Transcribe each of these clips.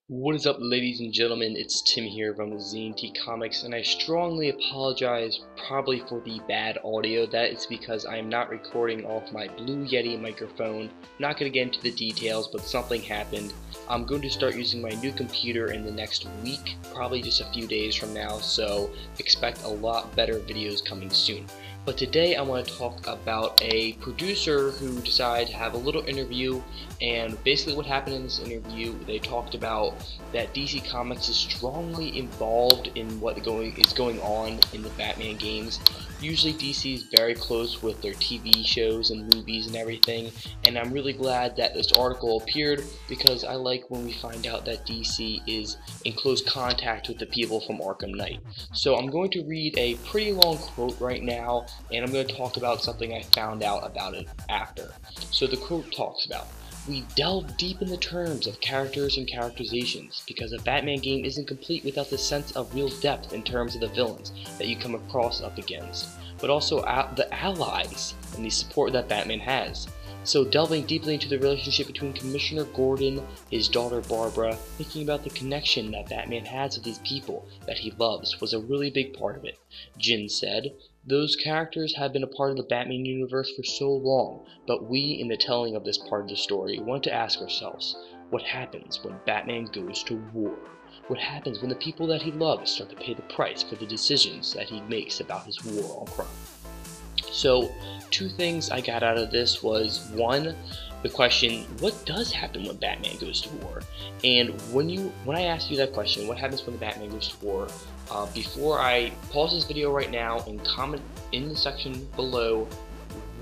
What is up, ladies and gentlemen? It's Tim here from ZNT Comics, and I strongly apologize probably for the bad audio. That is because I am not recording off my Blue Yeti microphone. I'm not going to get into the details, but something happened. I'm going to start using my new computer in the next week, probably just a few days from now, so expect a lot better videos coming soon. But today I want to talk about a producer who decided to have a little interview, and basically what happened in this interview, they talked about that DC Comics is strongly involved in what is going on in the Batman games. Usually DC is very close with their TV shows and movies and everything, and I'm really glad that this article appeared because I like when we find out that DC is in close contact with the people from Arkham Knight. So I'm going to read a pretty long quote right now, and I'm going to talk about something I found out about it after. So the quote talks about, "We delve deep in the terms of characters and characterizations because a Batman game isn't complete without the sense of real depth in terms of the villains that you come across up against, but also the allies and the support that Batman has. So delving deeply into the relationship between Commissioner Gordon, his daughter Barbara, thinking about the connection that Batman has with these people that he loves was a really big part of it," Jin said. "Those characters have been a part of the Batman universe for so long, but we, in the telling of this part of the story, want to ask ourselves, what happens when Batman goes to war? What happens when the people that he loves start to pay the price for the decisions that he makes about his war on crime?" So, two things I got out of this was, one, the question, what does happen when Batman goes to war? And when I asked you that question, what happens when the Batman goes to war, before I pause this video right now and comment in the section below,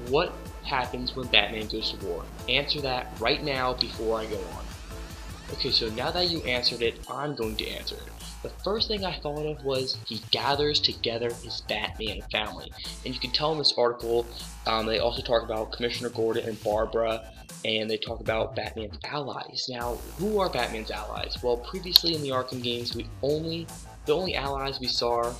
what happens when Batman goes to war? Answer that right now before I go on. Okay, so now that you answered it, I'm going to answer it. The first thing I thought of was he gathers together his Batman family. And you can tell in this article, they also talk about Commissioner Gordon and Barbara, and they talk about Batman's allies. Now, who are Batman's allies? Well, previously in the Arkham games, the only allies we saw,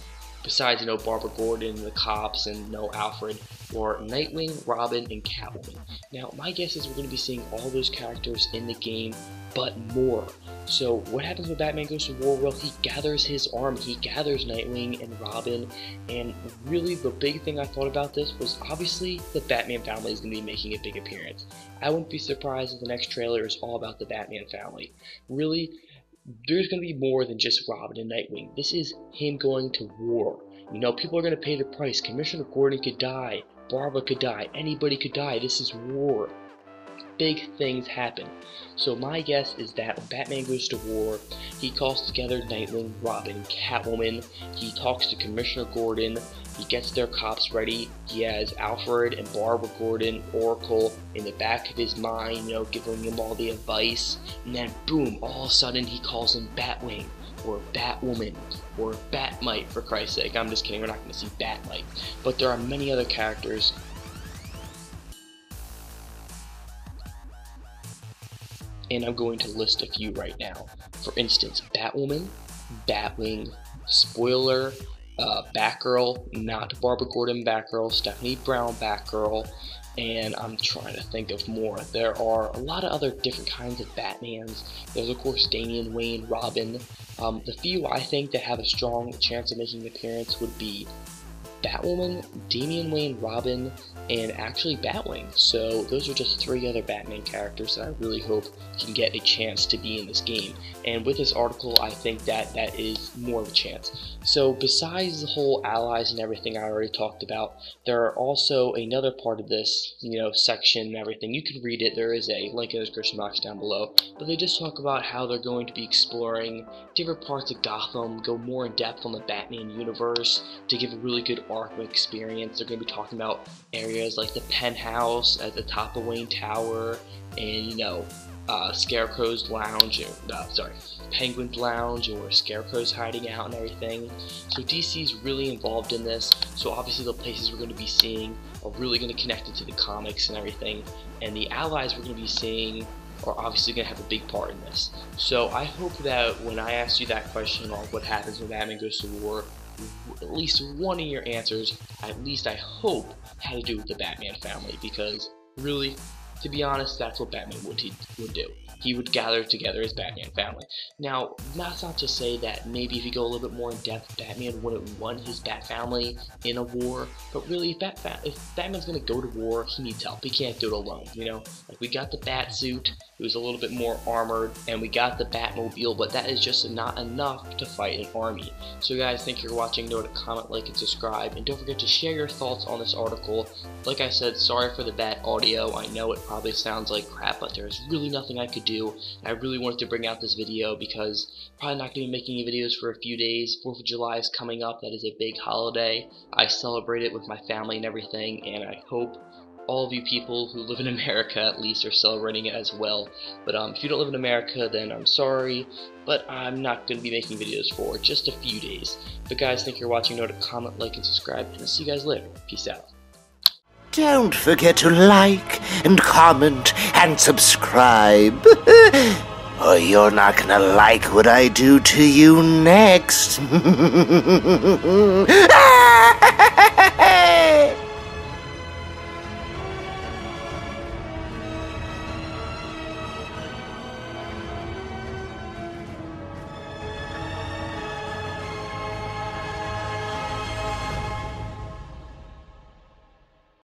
besides, Barbara Gordon, the cops, and Alfred, were Nightwing, Robin, and Catwoman. Now, my guess is we're going to be seeing all those characters in the game, but more. So, what happens when Batman goes to war? Well, he gathers his army. He gathers Nightwing and Robin, and really the big thing I thought about this was obviously the Batman family is going to be making a big appearance. I wouldn't be surprised if the next trailer is all about the Batman family. Really, there's going to be more than just Robin and Nightwing. This is him going to war. People are going to pay the price. Commissioner Gordon could die. Barbara could die. Anybody could die. This is war. Big things happen. So my guess is that when Batman goes to war, he calls together Nightwing, Robin, Catwoman. He talks to Commissioner Gordon. He gets their cops ready. He has Alfred and Barbara Gordon, Oracle, in the back of his mind, giving him all the advice. And then boom, all of a sudden he calls him Batwing, or Batwoman, or Batmite, for Christ's sake. I'm just kidding, we're not going to see Batmite. But there are many other characters. And I'm going to list a few right now. For instance, Batwoman, Batwing, spoiler, Batgirl, not Barbara Gordon Batgirl, Stephanie Brown Batgirl, and I'm trying to think of more. There are a lot of other different kinds of Batmans. There's of course Damian Wayne, Robin. The few I think that have a strong chance of making an appearance would be Batwoman, Damian Wayne, Robin, and actually Batwing. So those are just three other Batman characters that I really hope can get a chance to be in this game. And with this article, I think that is more of a chance. So besides the whole allies and everything I already talked about, there are also another part of this, section and everything. You can read it. There is a link in the description box down below. But they just talk about how they're going to be exploring different parts of Gotham, go more in depth on the Batman universe to give a really good Arkham experience. They're going to be talking about areas like the penthouse at the top of Wayne Tower, and Scarecrow's lounge, Penguin's lounge, or Scarecrow's hiding out and everything. So DC's really involved in this. So obviously the places we're going to be seeing are really going to connect into the comics and everything, and the allies we're going to be seeing are obviously going to have a big part in this. So I hope that when I asked you that question on what happens when Batman goes to war, at least one of your answers, at least I hope, had to do with the Batman family, because really, to be honest, that's what Batman would do. He would gather together his Batman family. Now, that's not to say that maybe if you go a little bit more in depth, Batman wouldn't want his Bat family in a war, but really, if Batman's gonna go to war, he needs help. He can't do it alone, you know? Like, we got the Bat suit, it was a little bit more armored, and we got the Batmobile, but that is just not enough to fight an army. So guys, thank you for watching. Know to comment, like, and subscribe, and don't forget to share your thoughts on this article. Like I said, sorry for the bad audio. I know it probably sounds like crap, but there's really nothing I could do. I really wanted to bring out this video because probably not going to be making any videos for a few days. 4th of July is coming up. That is a big holiday. I celebrate it with my family and everything, and I hope all of you people who live in America at least are celebrating it as well. But if you don't live in America, then I'm sorry, but I'm not going to be making videos for just a few days. But guys, thank you for watching. Know to comment, like, and subscribe, and I'll see you guys later. Peace out. Don't forget to like and comment and subscribe, or you're not gonna like what I do to you next.